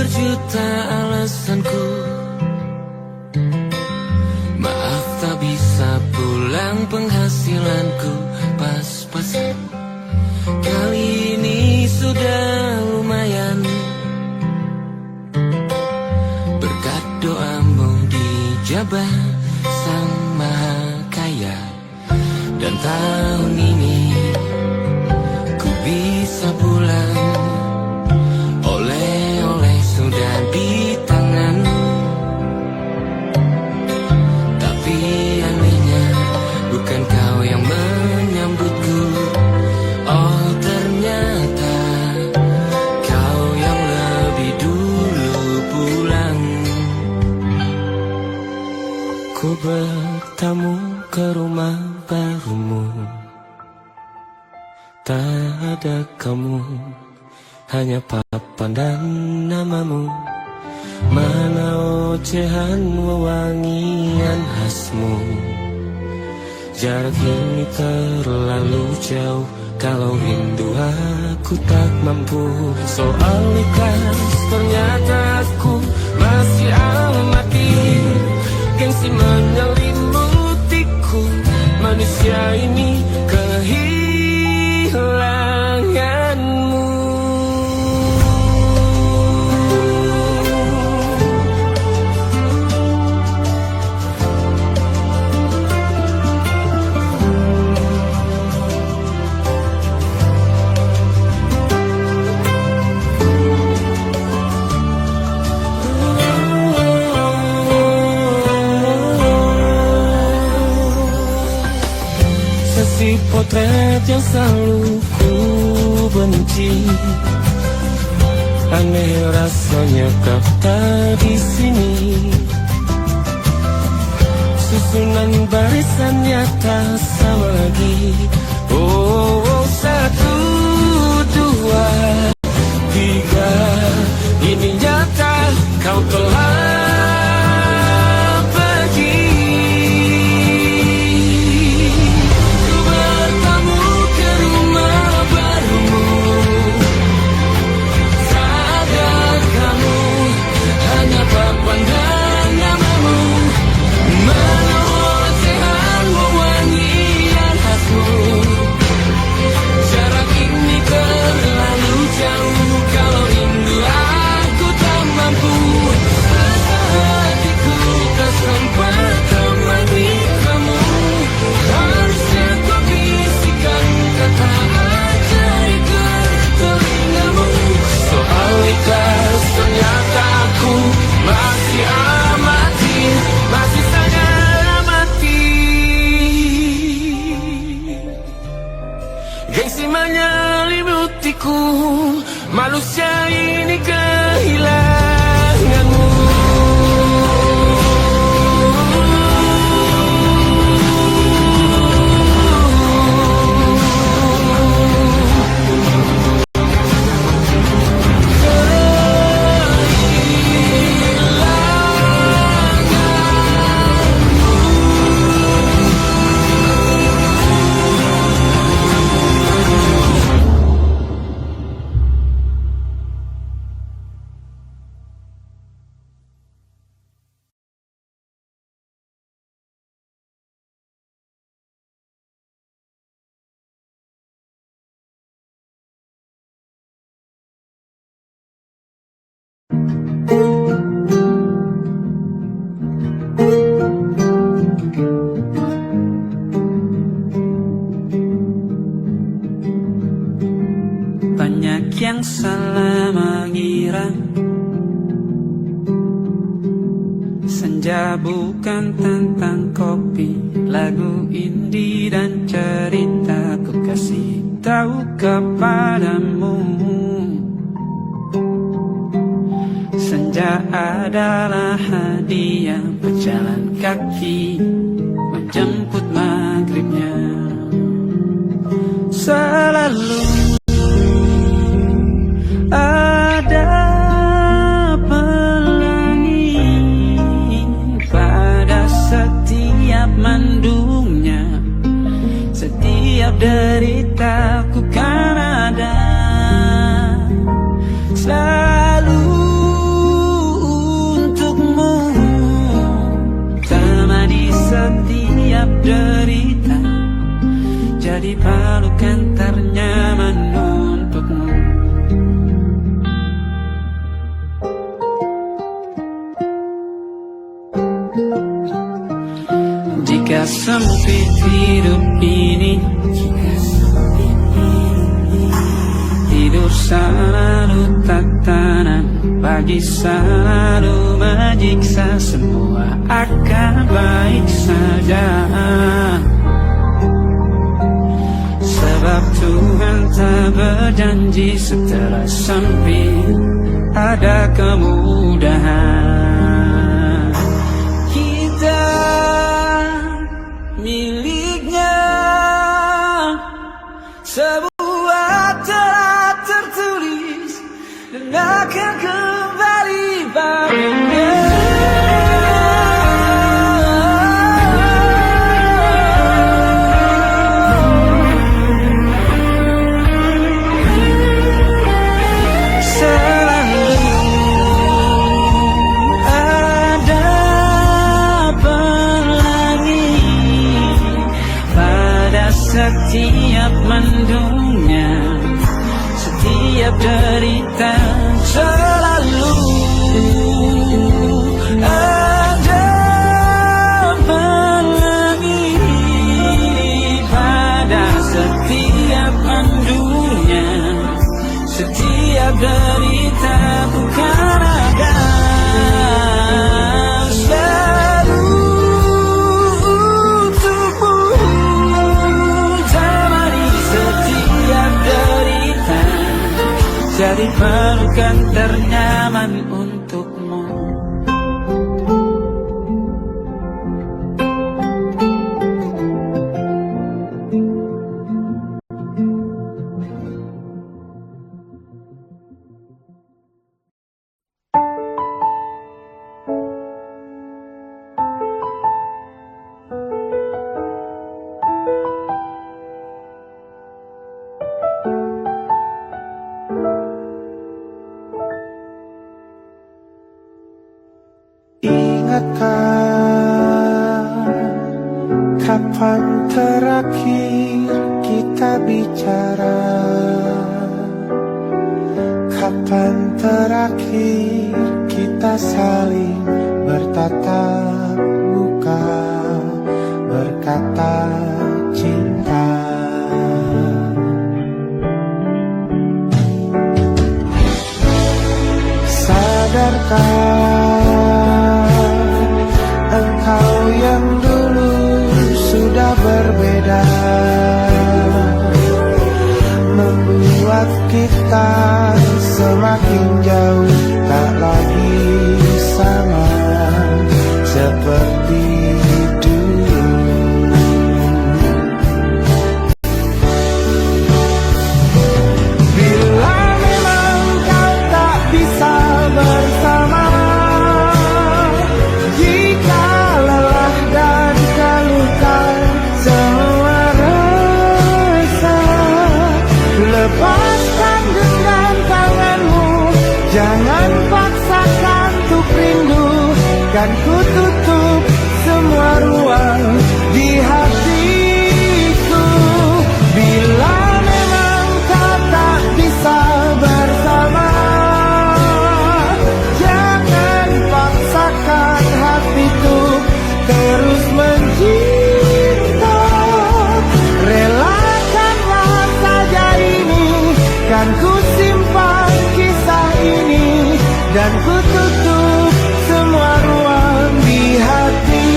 berjuta alasanku. Maaf tak bisa pulang, penghasilanku pas-pasan. Kali ini sudah lumayan, berkat doamu dijabah Sang Maha Kaya. Dan tahun ini ku bisa pulang, oleh-oleh sudah di tangan. Tapi anehnya bukan kau yang menyambutku. Oh ternyata kau yang lebih dulu pulang. Ku bertamu ke rumah barumu, tak ada kamu, hanya papan dan namamu. Mana ocehan wewangian khasmu. Jarak ini terlalu jauh, kalau rindu aku tak mampu. Soal ikhlas ternyata aku masih amati. Gengsi menyelimutiku, manusia ini kehilanganmu. Si potret yang selalu ku benci, aneh rasanya kau tak di sini. Susunan barisannya tak sama lagi. Oh, oh, 1, 2, 3, ini nyata kau telah ternyata aku masih amati, masih sangat amati. Gengsi menyelimutiku, manusia ini kehilanganmu. Banyak yang salah mengira senja bukan tentang kopi, lagu indie dan cerita. Ku kasih tahu kepadamu, senja adalah hadiah berjalan kaki menjemput maghribnya. Selalu ada pelangi pada setiap mendungnya, setiap deritaku kan ada selalu derita, jadi pelukan ternyaman untukmu. Jika sempit hidup ini, tidur selalu tatanan, pagi selalu menyiksa, semua akan baik saja. Sebab Tuhan tak berjanji setelah sempit ada kemudahan. Kita miliknya, sebuah telah tertulis dan akan kembali padanya. Setiap mendungnya, setiap derita, selalu ada pelangi. Pada setiap mendungnya, setiap derita, bukan ada jadi pelukan ternyaman untukmu. Kapan terakhir kita bicara? Kapan terakhir kita saling bertatap muka, berkata cinta? Sadarkah engkau yang dulu sudah berbeda, membuat kita semakin jauh, tak lagi sama seperti dulu. Bila memang kau tak bisa bersama, jika lelah dan keluhkan semua rasa, lepaskan genggam tanganmu, jangan paksakan untuk rindu, kan ku tutup semua ruang di hatiku. Bila memang kau tak bisa bersama, jangan paksakan hatiku terus mencinta. Relakanlah saja ini, kan ku simpan kisah ini, dan ku tutup semua ruang di hatiku.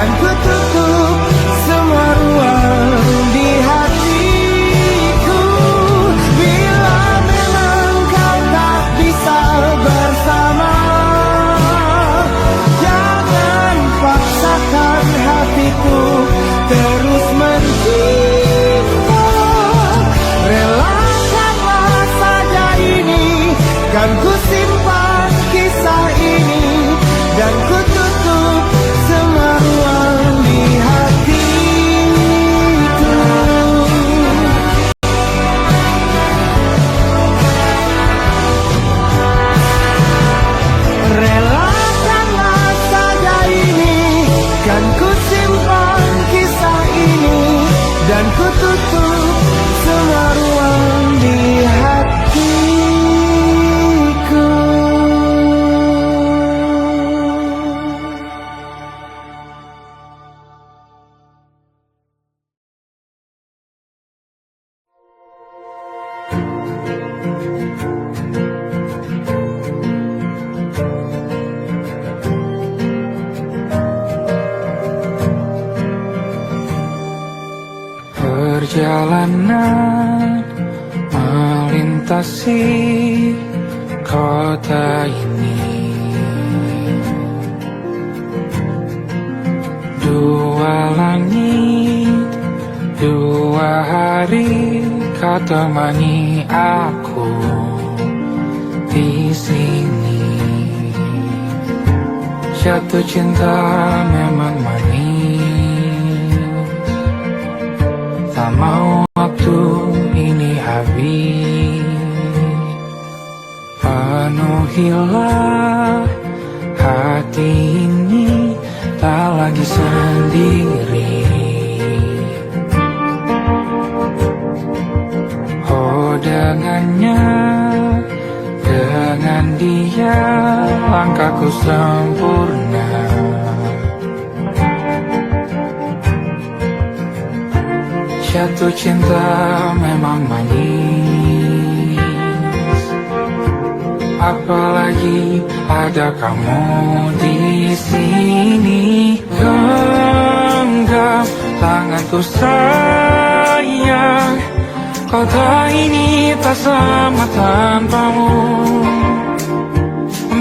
dan ku tutup semua ruang di hatiku. Bila memang kau tak bisa bersama, jangan paksakan hatiku terus mencinta. Relakanlah saja ini, kan ku simpan kisah ini, dan ku tutup semua ruang di hatiku. Relakanlah saja ini, kan ku simpan kisah ini, dan ku tutup semua ruang di hatiku. Perjalanan melintasi kota ini, dua langit, dua hari kau temani aku di sini. Jatuh cinta memang manis, tak mau waktu ini habis. Penuhilah hati ini, tak lagi sendiri. Oh dengannya, dengan dia langkahku sempurna. Jatuh cinta memang manis, apalagi ada kamu di sini. Genggam tanganku sayang, kota ini tak sama tanpamu.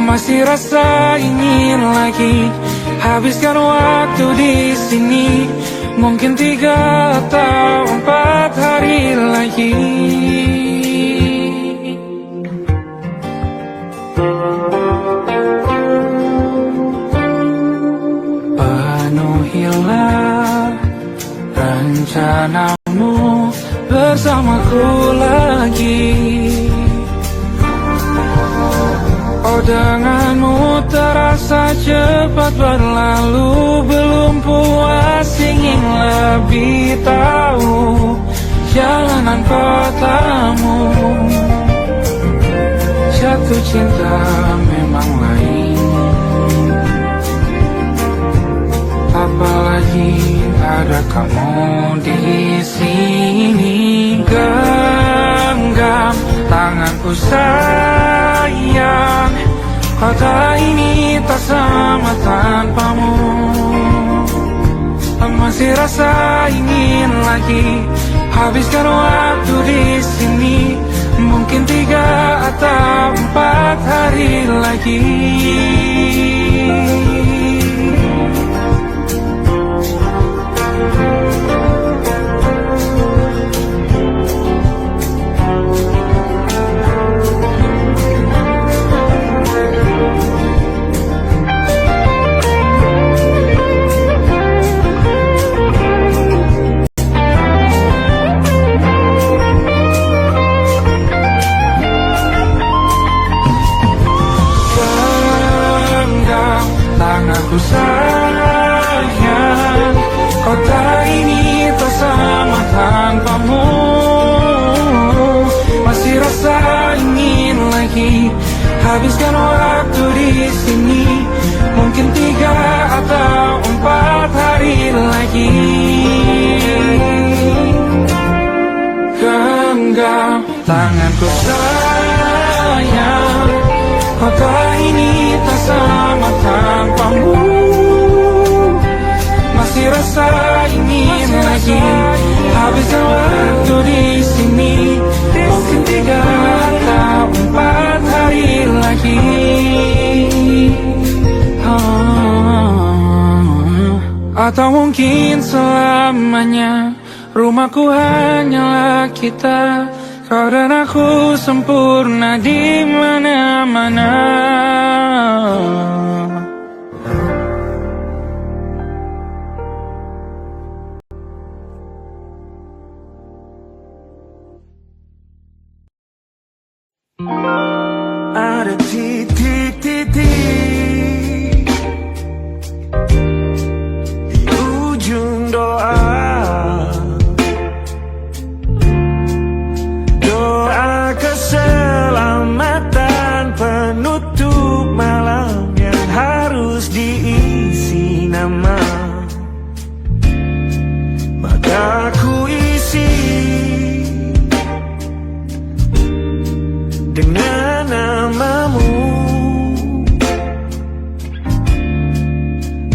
Masih rasa ingin lagi habiskan waktu di sini. Mungkin 3 atau 4 hari lagi. Penuhilah rencanamu bersamaku lagi. Oh denganmu terasa cepat berlalu, belum puas ingin lebih tahu jalanan kotamu. Jatuh cinta memang lain, apalagi ada kamu di sini. Genggam tanganku sayang, kota ini tak sama tanpamu. Masih rasa ingin lagi habiskan waktu di sini. Mungkin 3 atau 4 hari lagi. Tanganku sayang, kota ini tak sama tanpamu. Masih rasa ingin lagi habiskan waktu di sini. Mungkin 3 atau 4 hari lagi. Genggam tanganku sayang, kota ini tak sama tanpamu. Atau mungkin selamanya rumahku hanyalah kita, kau dan aku sempurna di mana-mana. Ada titik-titik di ujung doa, doa keselamatan penutup malam yang harus diisi nama. Maka ku isi dengan namamu,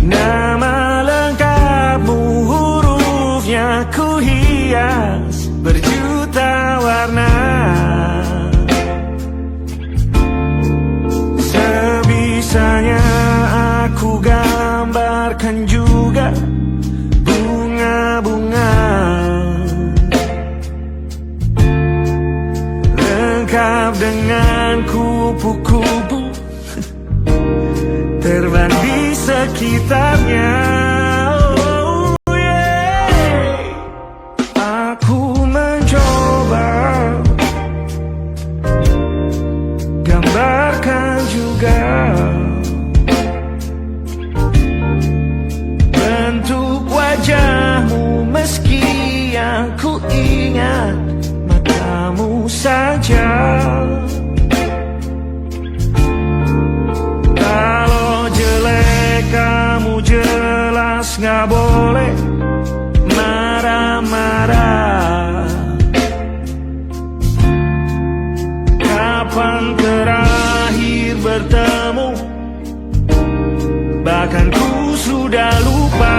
nama lengkapmu, hurufnya ku hias berjuta warna. Sebisanya aku gambarkan juga bunga-bunga lengkap dengan kupu-kupu terbang di sekitarnya. Oh, yeah. Aku mencoba gambarkan juga bentuk wajahmu, meski yang ku ingat matamu saja. Kalau jelek kamu jelas gak boleh marah-marah. Kapan terakhir bertemu, bahkan ku sudah lupa.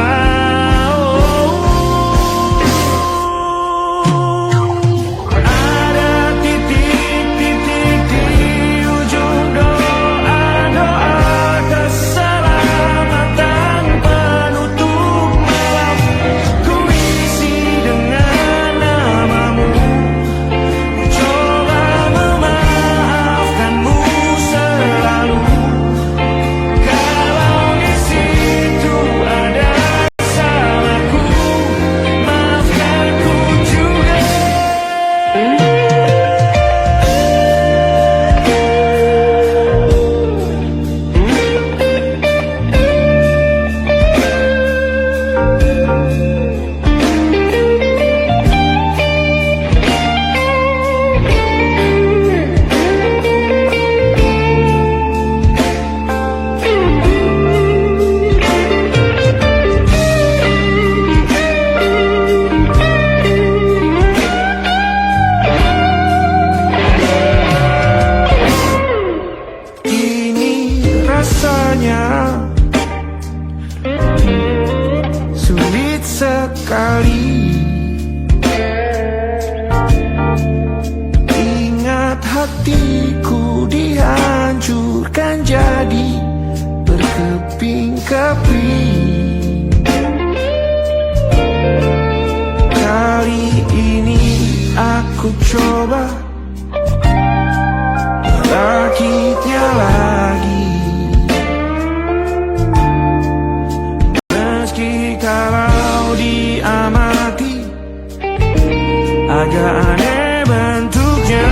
Sulit sekali ingat hatiku dihancurkan jadi berkeping-keping. Kali ini aku coba merakitnya lagi. Kalau diamati agak aneh bentuknya.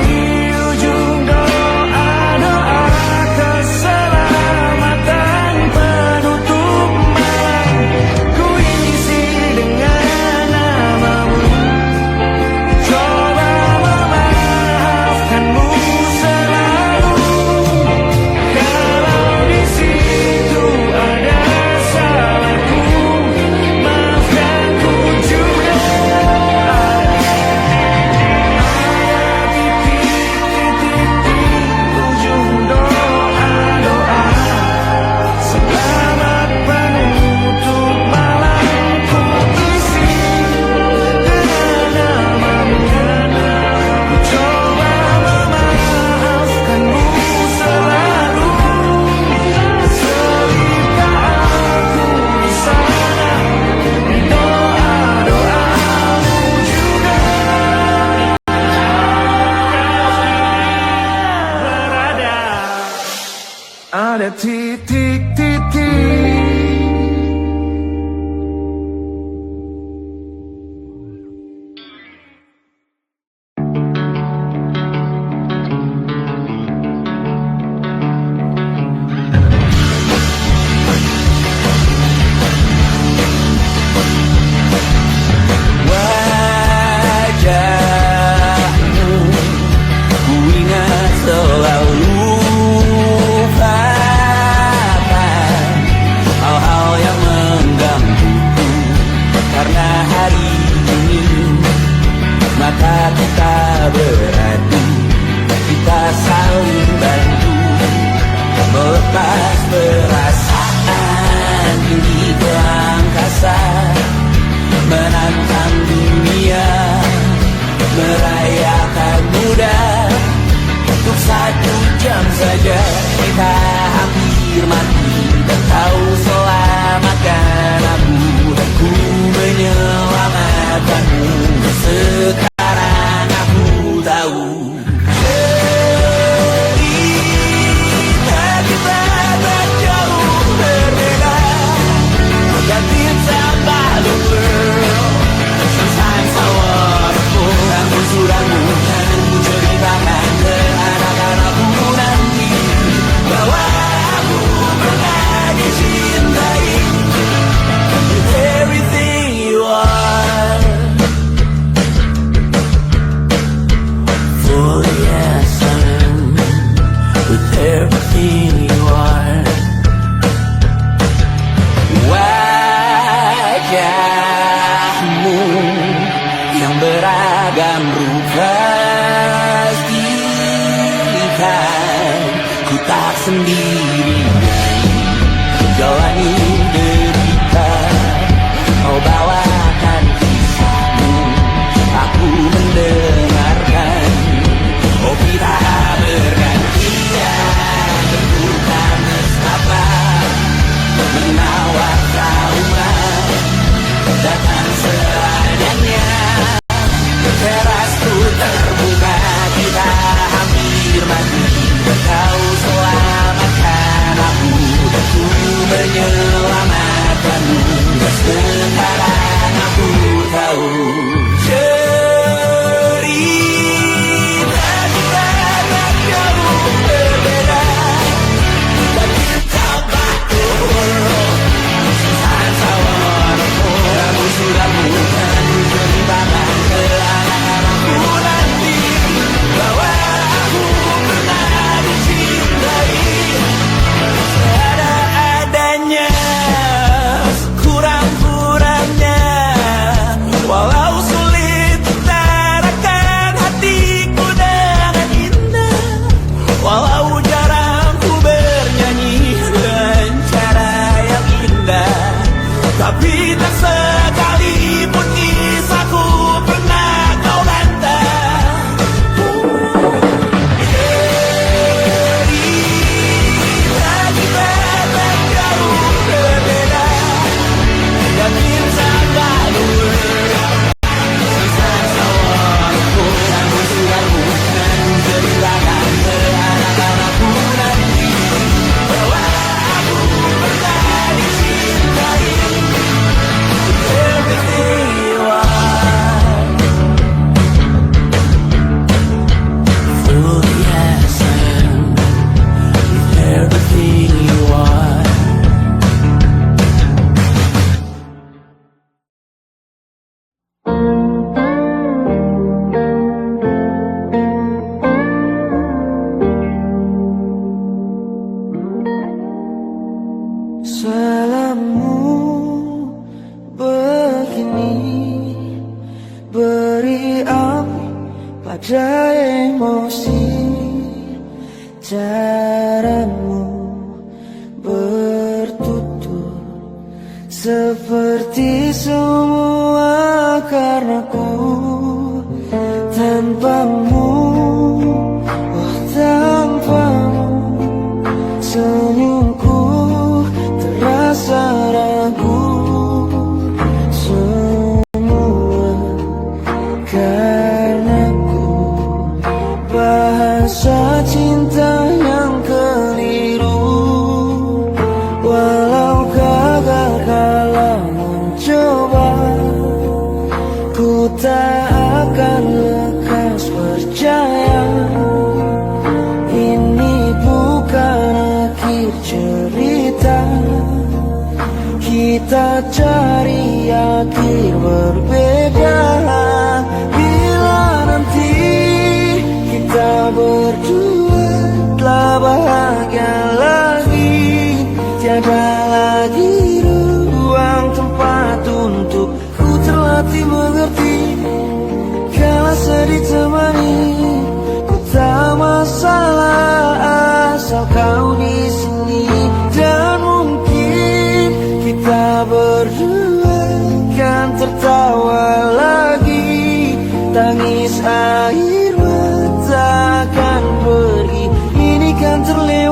Di ujung doa-doa keselamatan penutup malam, ku isi dengan namamu. Coba memaafkanmu selalu. Kalau di sini kita beradu, kita saling bantu, melepas perasaan tinggi ke angkasa, menantang dunia, merayakan muda. Untuk 1 jam saja kita hampir mati, dan kau selamatkan aku, dan ku menyelamatkanmu. Sekarang aku tahu cerita kita tak jauh berbeda, dan kita the world. Sometimes I wanna fall. Kamu sudah bukan ceritakan ke anak-anakku nanti bahwa aku pernah dicintai with everything you are. For yes, I am with everything you are. Wajahmu yang beragam rupa pastikan ku tak sendirian jalani derita. Kau bawakan kisahmu, aku mendengarkan. Oh, kita bergantian bertukar nestapa, menawar trauma, datang seadanya. Terasku terbuka, kita hampir mati, kau selamatkan aku, ku menyelamatkanmu. Sekarang aku tahu cerita kita tak jauh berbeda, dan kita batu world. Sometimes I wanna fall. Kamu sudah bukan ceritakan ke anak-anakku nanti bahwa aku pernah dicintai seada-adanya, kurang-kurangnya. Walau sulit utarakan hatiku dengan indah, walau jarang ku bernyanyi dengan cara yang indah, tapi tak sekalipun kisahku pernah kau bantah. Cerita kita tak jauh berbeda, dan kita lalu kamu sudah bukan ceritakan ke anak-anakku nanti bahwa aku pernah dicintai everything you are. Fully as I am with everything you are. Salammu begini, beri api pada emosi. Caramu bertutur seperti semua karenaku. Tanpamu, oh tanpamu, senyumku terasa ragu. Semua karenaku, bahasa cinta yang keliru. Walau gagal kala mencoba, ku tak akan lekas percaya. Ini bukan akhir cerita, kita cari akhir berbeda. Bila nanti kita berdua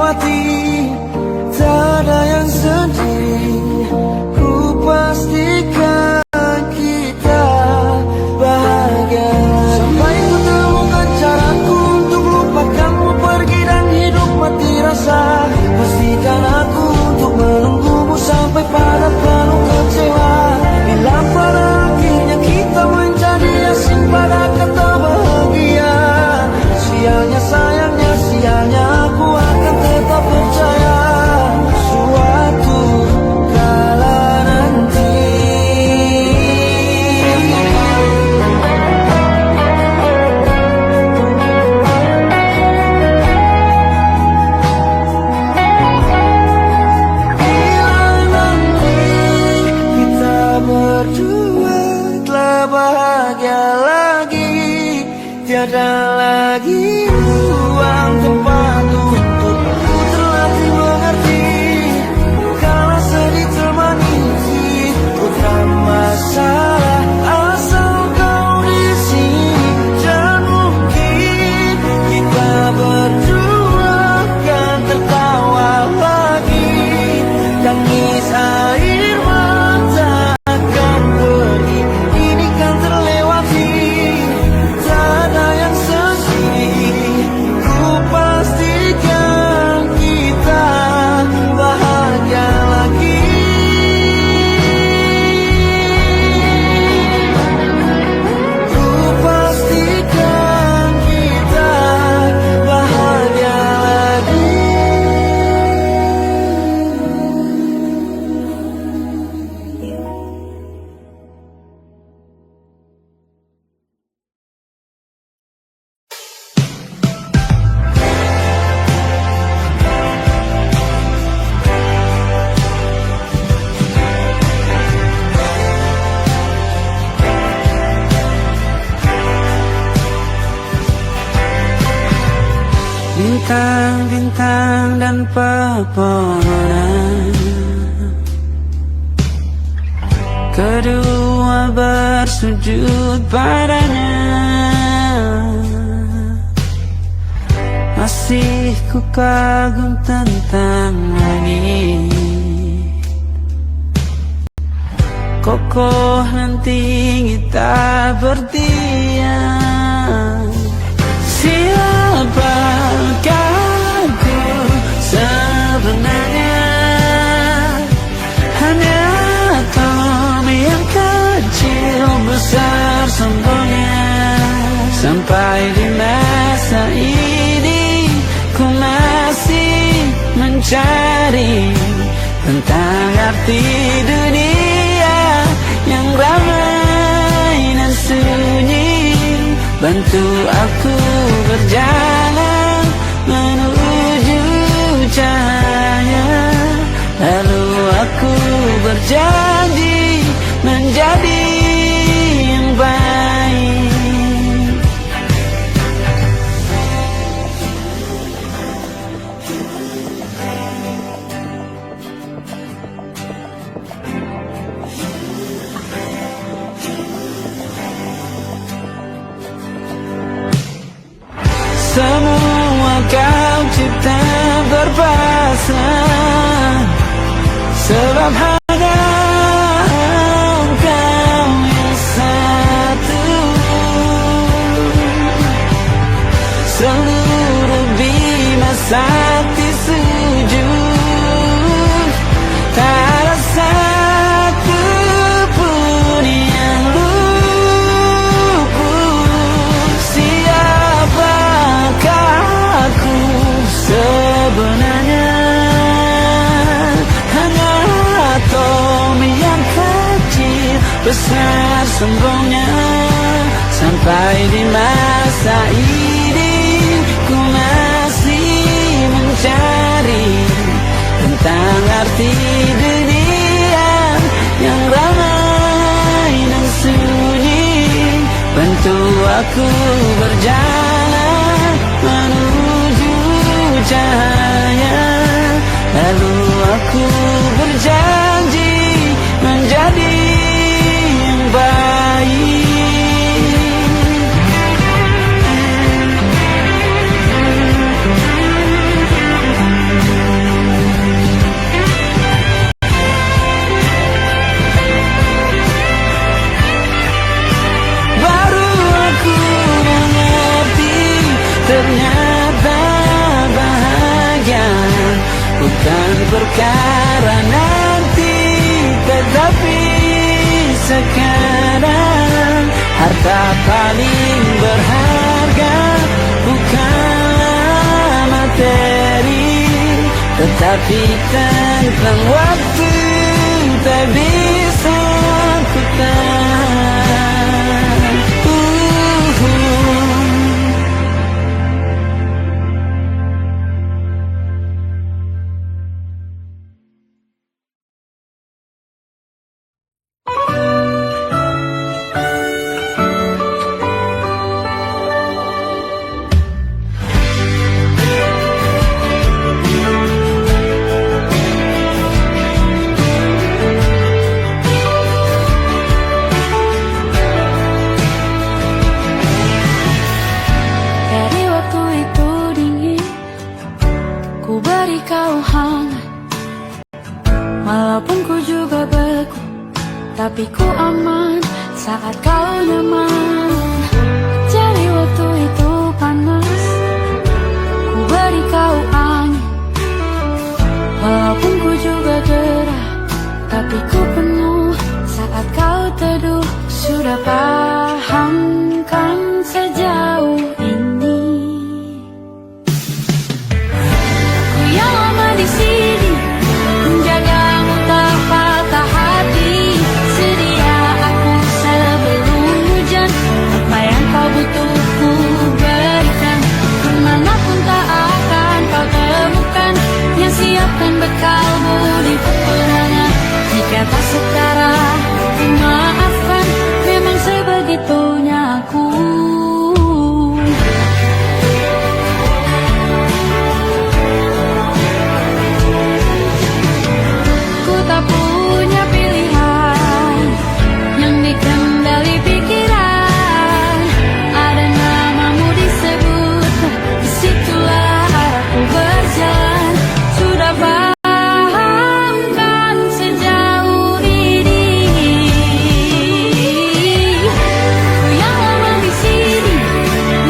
terlewati, tak ada yang sendiri. Ku pastikan kita bahagia. Sampai ku temukan caraku untuk lupakanmu pergi dan hidup mati rasa. Pastikan aku untuk menunggumu sampai pada penuh kecewa. Bila pada akhirnya kita menjadi asing pada kata bahagia, sialnya sayangnya sialnya aku akan tetap percaya suatu kala nanti. Bila nanti kita berdua telah bahagia lagi, tiada lagi ruang tempat untukku terlatih mengerti. Kalau sedih termanisi bukan masalah asal kau di sini. Dan mungkin kita berdua akan tertawa lagi. Tangis air mata akan pergi, ini kan terlewati. Tak ada yang sendiri. Ku pastikan kita bahagia lagi. Ku pastikan kita bahagia lagi. Bintang-bintang dan pepohonan, kedua bersujud padanya. Masih ku kagum tentang langit, kokoh dan tinggi tak berdiam. Siapakah aku sebenarnya? Hanya Tom yang kecil besar sombongnya. Sampai di masa ini ku masih mencari tentang arti dunia yang ramai dan sunyi. Bantu aku berjalan menuju cahaya. Lalu aku berjanji menjadi yang baik. Semua kau cipta berpasang, sebab hanya Engkau yang satu. Seluruh bima sakti sujud, tak ada satu pun yang luput. Siapakah aku sebenarnya? Hanya atom yang kecil besar sombongnya. Sampai di masa ini ku masih mencari tentang arti dunia yang ramai dan sunyi. Bantu aku berjalan menuju cahaya. Lalu aku berjanji menjadi yang baik. ternyata bahagia bukan perkara nanti, tetapi sekarang. Harta paling berharga bukan materi, tetapi tentang waktu tak bisa ku tahan. Tapi ku aman saat kau nyaman. Jadi waktu itu panas, ku beri kau angin. Walaupun ku juga gerah, tapi ku penuh saat kau teduh. Sudah paham kan sejauh ini. Ku yang lama di sini menjagamu tak patah hati. Sedia aku sebelum hujan, apa yang kau butuh ku berikan. Kemanapun tak akan kau temukan yang siapkan bekalmu di peperangan. Jika tak setara, ku maafkan, memang sebegitunya aku. Ku tak punya pilihan yang dikendali pikiran. Ada namamu disebut, disitulah aku berjalan. Sudah paham kan sejauh ini. Ku yang lama di sini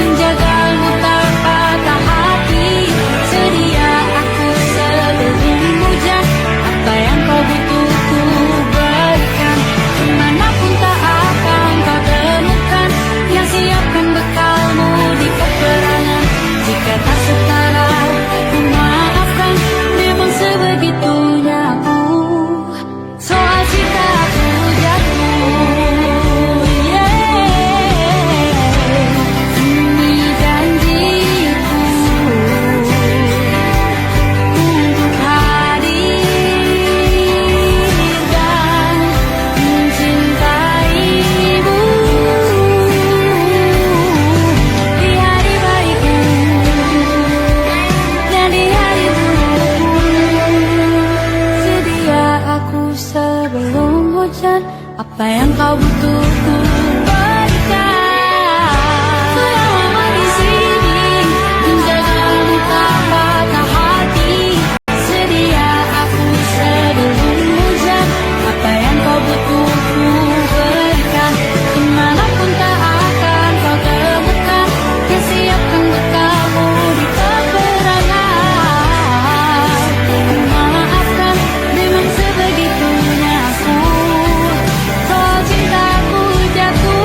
menjagamu tak patah hati. Sedia aku sebelum hujan, apa yang kau butuh ku berikan. Kemanapun tak akan kau temukan yang siapkan bekalmu di peperangan. Jika tak setara, ku maafkan, memang sebegitunya aku. Soal cinta aku jatuh, ini janjiku untuk hadir dan mencintaimu di hari baikku dan di hari burukku. Sedia aku sebelum hujan, apa yang kau butuh ku berikan. Ku yang lama di sini menjagamu tak patah hati. Sedia aku sebelum hujan, apa yang kau butuh ku berikan. Kemanapun tak akan kau temukan yang siapkan bekalmu di peperangan. Maafkan, memang sebegitunya aku. Soal cintaku jatuh,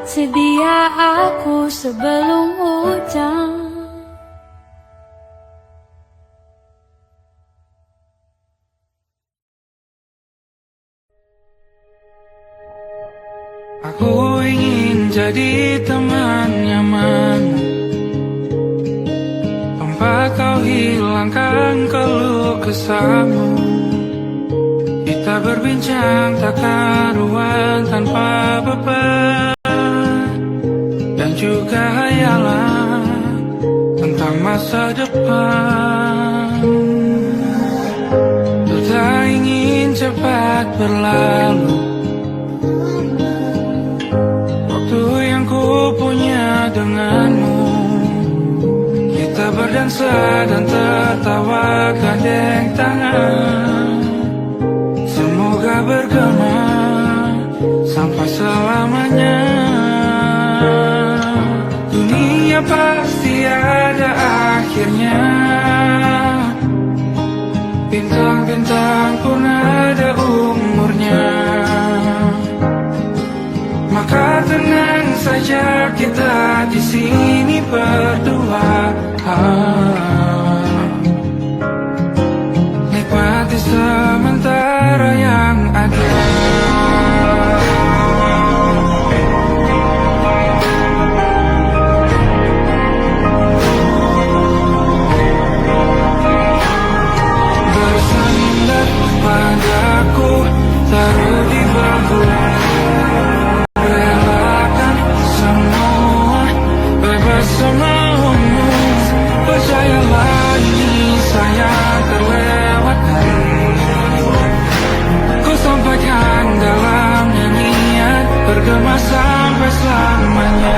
sedia aku sebelum hujan. Sedia aku sebelum hujan. Aku ingin jadi teman nyaman, tempat kau hilangkan keluh kesahmu. Kita berbincang tak karuan tanpa beban, dan juga hayalan tentang masa depan. Ku tak ingin cepat berlalu, denganmu. Kita berdansa dan tertawa gandeng tangan. Semoga bergema sampai selamanya. Dunia pasti ada akhirnya. Bintang-bintang pun ada umurnya. Maka tenang saja kita di sini berdua. Nikmati sementara yang ada. Bersandar padaku, taruh di bahu. Relakan semua, bebas semaumu. Percayalah ini sayang terlewatkan. Ku sampaikan dalam nyanyian, bergema sampai selamanya.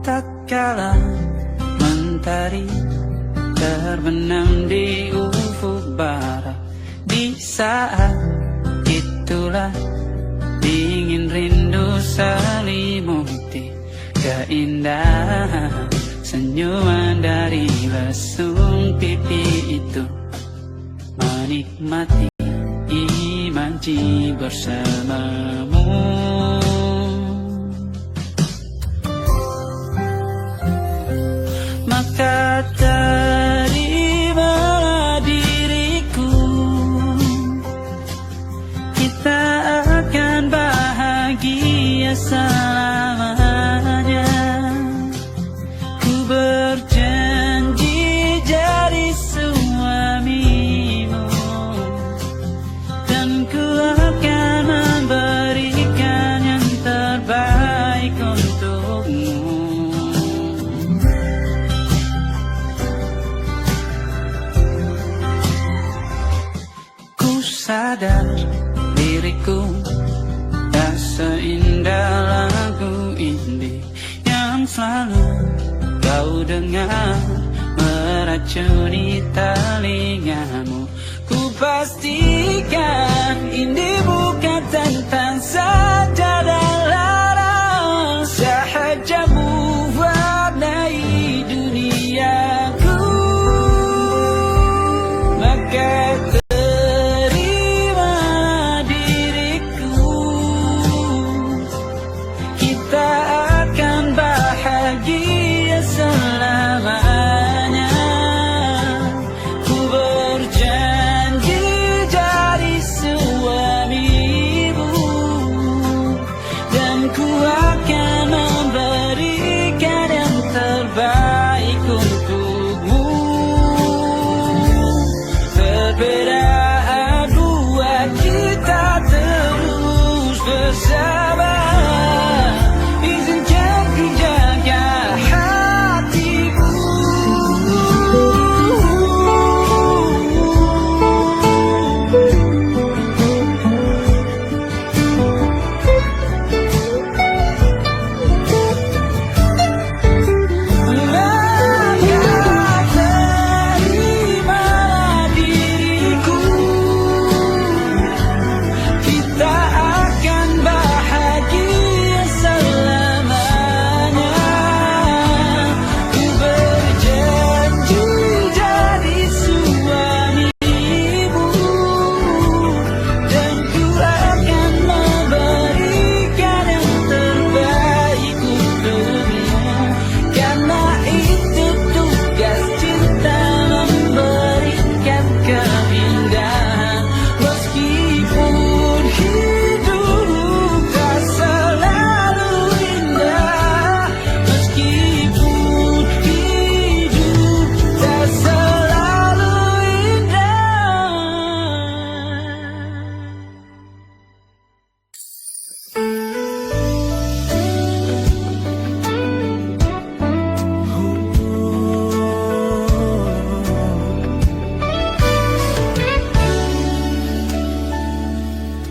Tatkala mentari terbenam di ufuk barat, di saat itulah dingin rindu selimuti keindahan senyuman dari lesung pipi itu. Menikmati imaji bersamamu. Maka terimalah diriku, kita akan bahagia selamanya. Ku berjanji jadi suamimu, dan ku akan memberikan yang terbaik untukmu. Sadar diriku tak seindah lagu ini yang selalu kau dengar meracuni telingamu. Ku pastikan ini bukan tentang saja dan larang, sahaja mewarnai duniaku. Maka selamanya. Ku berjanji Berbeda buat kita terus bersabar. Izinkan ku jaga hatiku.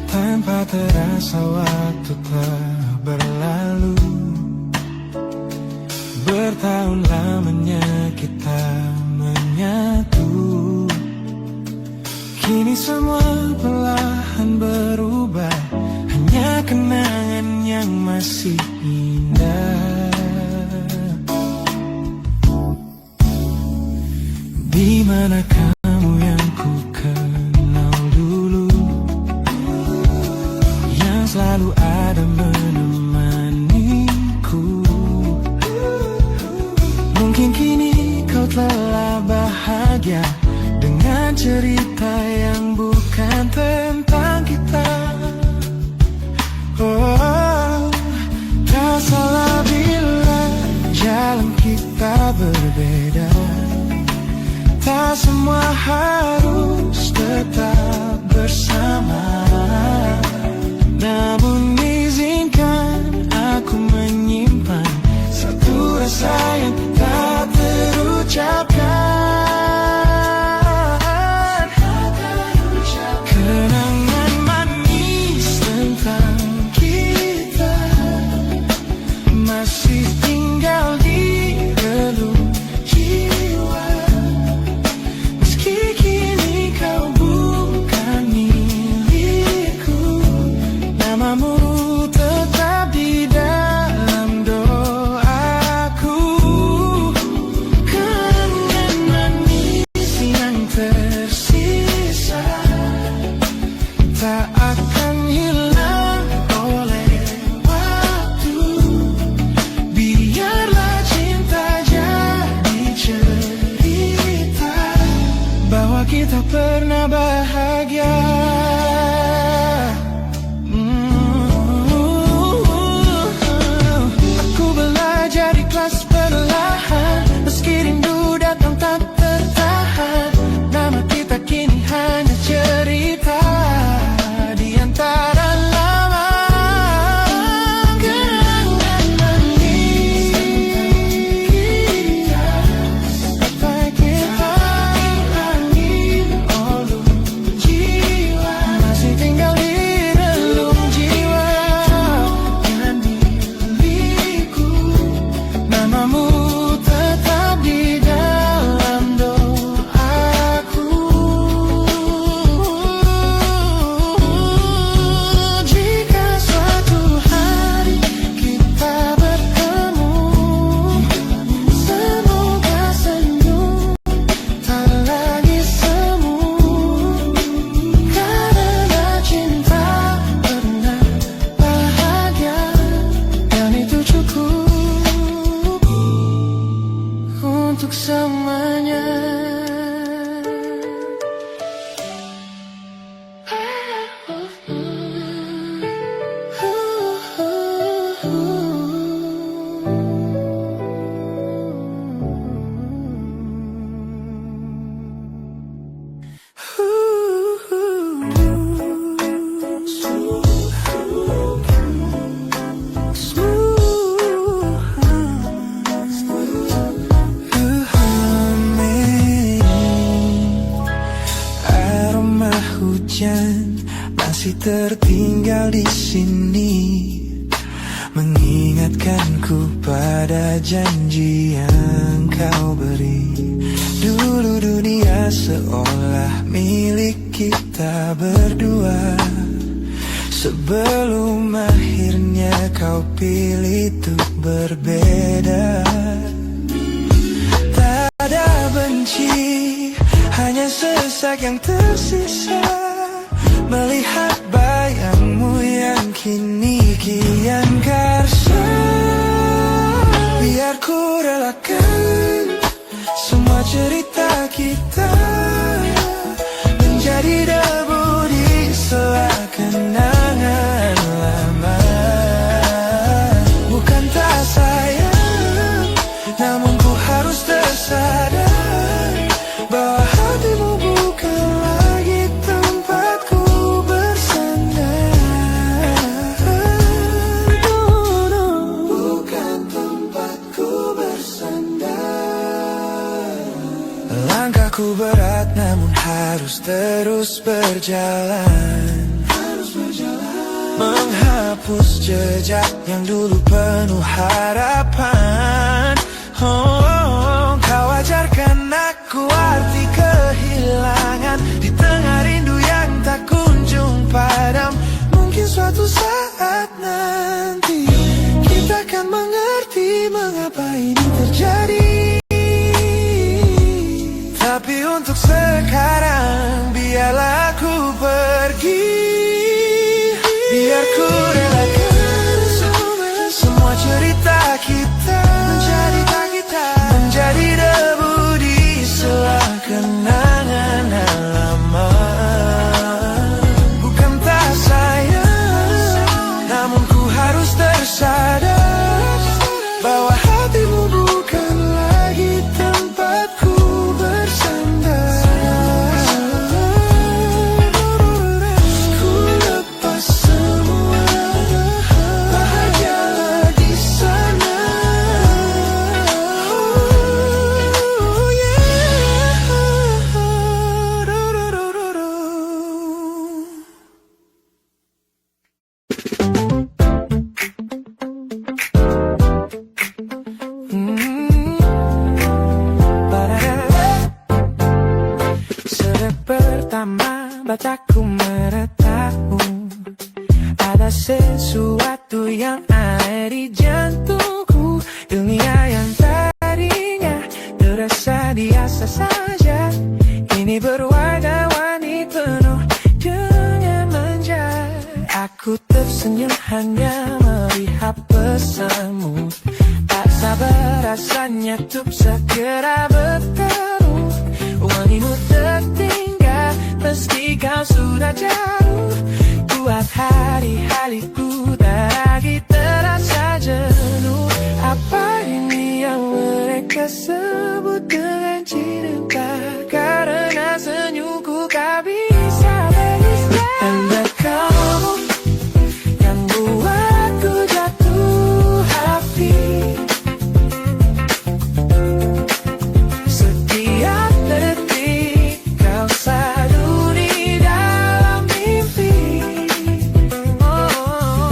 Tanpa terasa waktu telah berlalu. Bertahun lamanya kita menyatu. Kini semua perlahan berubah, hanya kenangan yang masih indah. Di mana kamu yang ku kenal dulu, yang selalu ada menemaniku. Mungkin kini kau telah bahagia dengan cerita yang bukan tentang kita. Oh, tak salah bila jalan kita berbeda. Tak semua harus tetap bersama. Namun izinkan aku menyimpan satu rasa yang tak terucapkan. Kenangan manis tentang kita masih tinggal di relung jiwa. Meski aroma hujan masih tertinggal di sini, mengingatkanku pada janji yang kau beri. Dulu dunia seolah milik kita berdua, sebelum akhirnya kau pilih untuk berbeda. Tak ada benci, hanya sesak yang tersisa, melihat bayangmu yang kini kian karsa. Biar ku relakan semua cerita kita menjadi debu di sela kenangan lama. Bukan tak sayang, namun ku harus tersadar bahwa hatimu bukan lagi tempatku bersandar. Bukan tempatku bersandar. Langkahku berat namun harus terus berjalan, menghapus jejak yang dulu penuh harapan. Oh, kau ajarkan aku arti kehilangan di tengah rindu yang tak kunjung padam. Mungkin suatu saat nanti kita akan mengerti mengapa ini terjadi. Tapi untuk sekarang biarlah aku pergi. Biar ku relakan semua cerita kita menjadi debu di sela kenangan lama. Bukan tak sayang, namun ku harus tersadar bahwa hatimu bukan lagi tempatku bersandar. Ku lepas semua, bahagialah di sana. Oh yeah. Sejak pertama mataku meratamu, ada sesuatu yang aneh di jantungku. Dunia yang tadinya terasa biasa saja, ini berwarna-warni penuh dengan manja. Aku tersenyum hanya melihat pesanmu, tak sabar rasanya untuk segera bertemu. Wangimu tertinggal meski kau sudah jauh, buat hari-hariku tak lagi terasa jenuh. Apa ini yang mereka sebut dengan cinta? Karena senyumku kau bisa beristirahat. Tanda kamu yang buatku jatuh hati. Setiap detik kau selalu di dalam mimpi. Oh,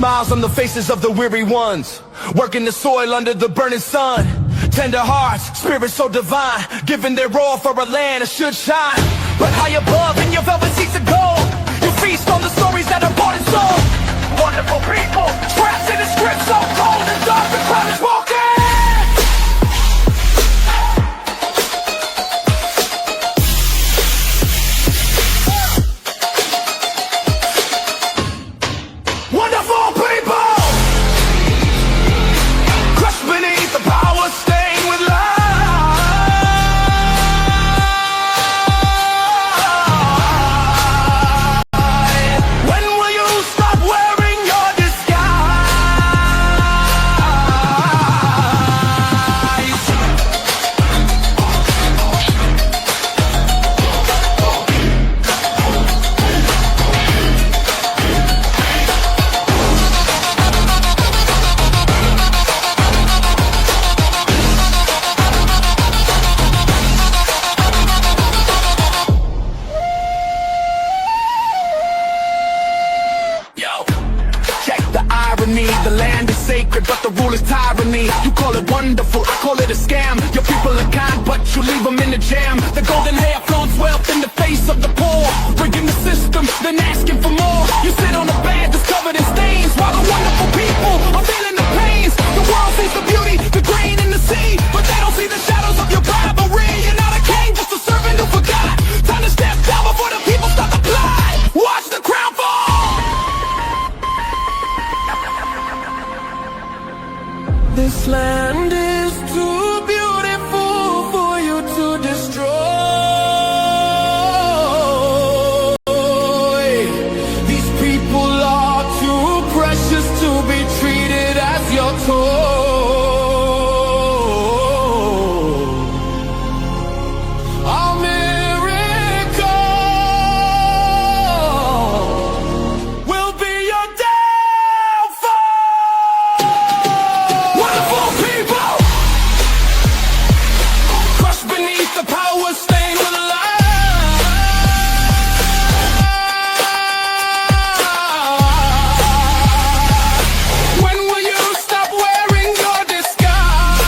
smiles on the faces of the weary ones, working the soil under the burning sun. Tender hearts, spirits so divine, giving their all for a land that should shine. But high above in your velvet seats of gold, you feast on the stories that are bought and sold. Wonderful people, trapped in a script so cold and dark the crowd is walking. Wonderful people, crushed beneath the power, stained with light. When will you stop wearing your disguise? Yo, check the irony. The land is sacred, but the rule is tyranny. You call it wonderful, I call it a scam. Your people are kind, but you leave them in the jam. The golden hair flaunts wealth in the face of the poor, breaking the system, then asking for more. You sit on a bed that's covered in stains, while the wonderful people are feeling the pains. The world sees the beauty, the grain in the sea, but they don't see the shadows of your rivalry. You're not a king, just a servant who forgot. Time to step down before the people start to fly. Watch the crown fall. This land is too beautiful for you to destroy. These people are too precious to be treated as your toy. Our miracle will be your downfall. Wonderful people, crushed beneath the power, stained with light. When will you stop wearing your disguise?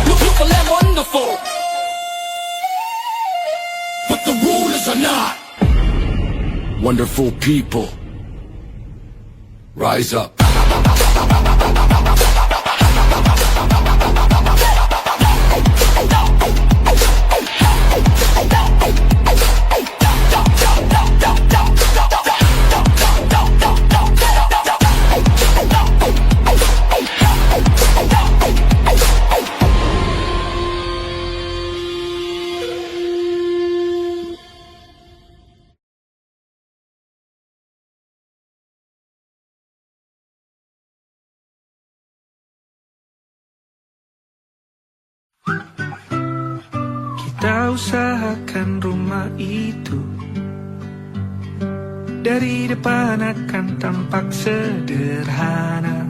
Beautiful and wonderful, but the rulers are not. Wonderful people, rise up. Kita usahakan rumah itu dari depan akan tampak sederhana,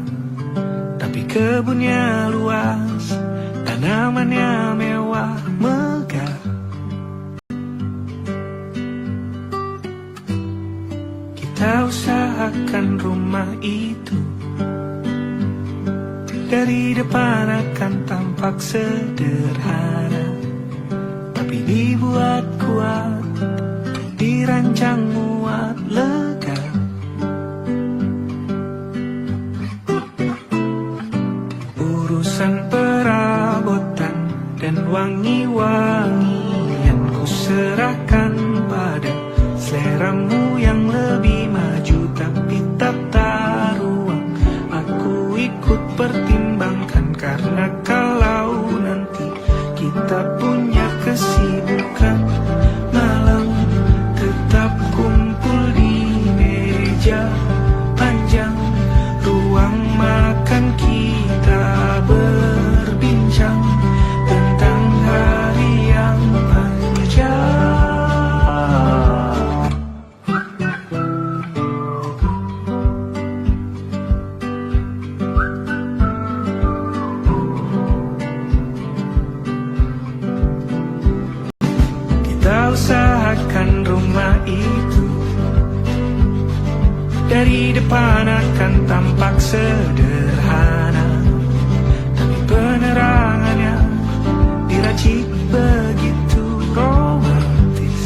tapi kebunnya luas, tanamannya mewah megah. Kita usahakan rumah itu dari depan akan tampak sederhana, tapi dibuat kuat, dirancang muat lega. Urusan perabotan dan wangi-wangian ku serahkan pada seleramu yang lebih maju, tapi tetap pertimbangkan, karena kalau nanti kita punya kesibukan, malam tetap kumpul di meja panjang ruang makan, kita berbincang tentang hari yang panjang. Kita usahakan rumah itu dari depan akan tampak sederhana, tapi penerangannya diracik begitu romantis.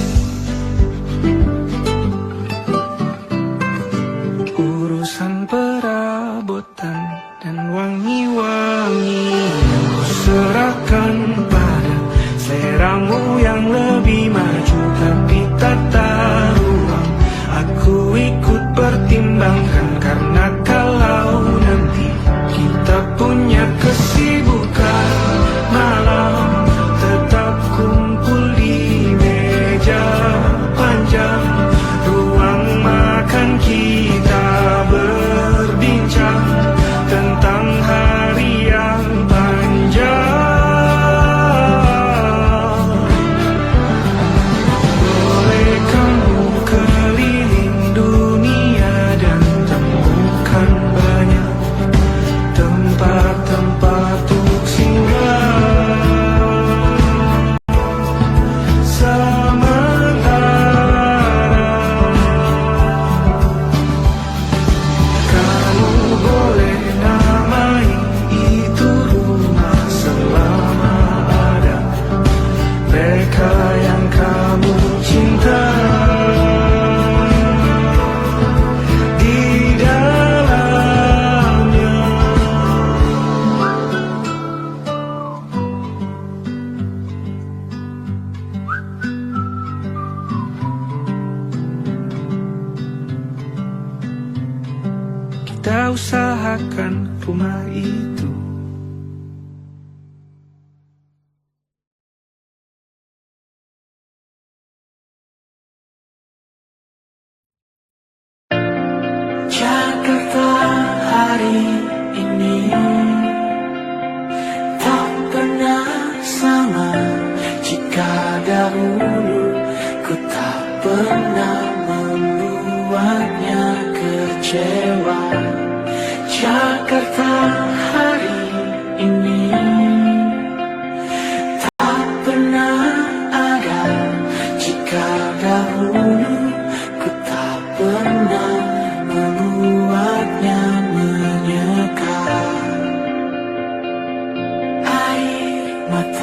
Urusan perabotan dan wangi-wangi yang kuserahkan pada seleramu yang lebih maju, tapi tata ruang aku ikut pertimbangkan, karena kalau nanti kita punya kesibukan, malam tetap kumpul di meja panjang ruang makan, kita berbincang tentang hari yang panjang. Boleh kamu keliling dunia dan temukan banyak tempat-tempat untuk singgah. Sementara kamu boleh namai itu rumah selama ada mereka yang kamu cinta di dalamnya. Kita usahakan rumah itu. Jakarta hari ini tak pernah sama, jika dahulu ku tak pernah membuatnya kecewa. Jakarta hari ini tak pernah ada, jika dahulu ku tak pernah membuatnya menyeka. Air mata